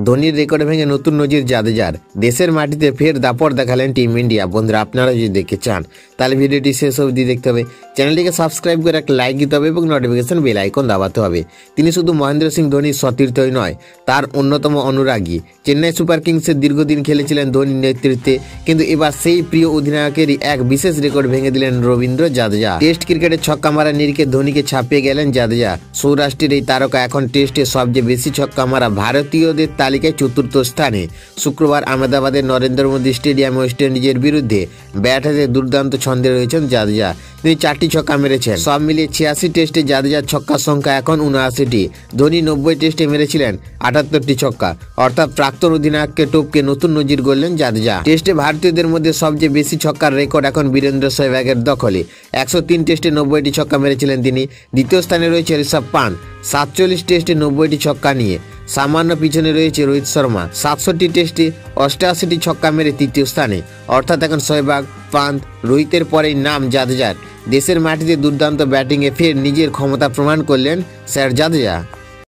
ধোনির রেকর্ড ভেঙে নতুন নজির জাদেজার। দেশের মাটিতে ফের দাপট দেখালেন টিম ইন্ডিয়া। বন্ধুরা, আপনারা যদি দেখতে চান তাহলে ভিডিওটি শেষ অবধি দেখতে হবে। চ্যানেলটিকে সাবস্ক্রাইব করে একটা লাইক দিতে হবে এবং নোটিফিকেশন বেল আইকন দাবাতে হবে। তিনি শুধু মহেন্দ্র সিং ধোনির সতীর্থই নয়, তার অন্যতম অনুরাগী। চেন্নাই সুপার কিংসের দীর্ঘদিন খেলেছিলেন ধোনির নেতৃত্বে, কিন্তু এবার সেই প্রিয় অধিনায়কেরই এক বিশেষ রেকর্ড ভেঙে দিলেন রবীন্দ্র জাদেজা। টেস্ট ক্রিকেটে ছক্কা মারা নিরিখে ধোনিকে ছাপিয়ে গেলেন জাদেজা। সৌরাষ্ট্রের এই তারকা এখন টেস্টে সবচেয়ে বেশি ছক্কা মারা ভারতীয়দের তালিকায় চতুর্থ স্থানে। শুক্রবার আহমেদাবাদের নরেন্দ্র মোদী স্টেডিয়ামে ওয়েস্ট ইন্ডিজের বিরুদ্ধে ব্যাট হাতে দুর্দান্ত ছন্দে রয়েছেন জাদেজা। তিনি 4টি ছক্কা মেরেছেন। সব মিলিয়ে 86 টেস্টে জাদেজার ছক্কার সংখ্যা এখন 79টি। ধোনি 90 টেস্টে মেরেছিলেন 78টি ছক্কা, অর্থাৎ প্রাক্তন অধিনায়ককে টপকে নতুন নজির গড়লেন জাদেজা। টেস্টে ভারতীয়দের মধ্যে সবচেয়ে বেশি ছক্কার রেকর্ড এখন বীরেন্দ্র সেহবাগের দখলে। 103 টেস্টে 90টি ছক্কা মেরেছিলেন তিনি। দ্বিতীয় স্থানে রয়েছে ঋষভ পান্ট 47 টেস্টে 90টি ছক্কা নিয়ে। সামান্য পিছনে রয়েছে রোহিত শর্মা 67 টেস্টে 88টি ছক্কা মেরে তৃতীয় স্থানে। অর্থাৎ এখন সেহবাগ, পান্ট, রোহিতের পরেই নাম জাদেজার। দেশের মাটিতে দুর্দান্ত ব্যাটিংয়ে ফের নিজের ক্ষমতা প্রমাণ করলেন স্যার জাদেজা।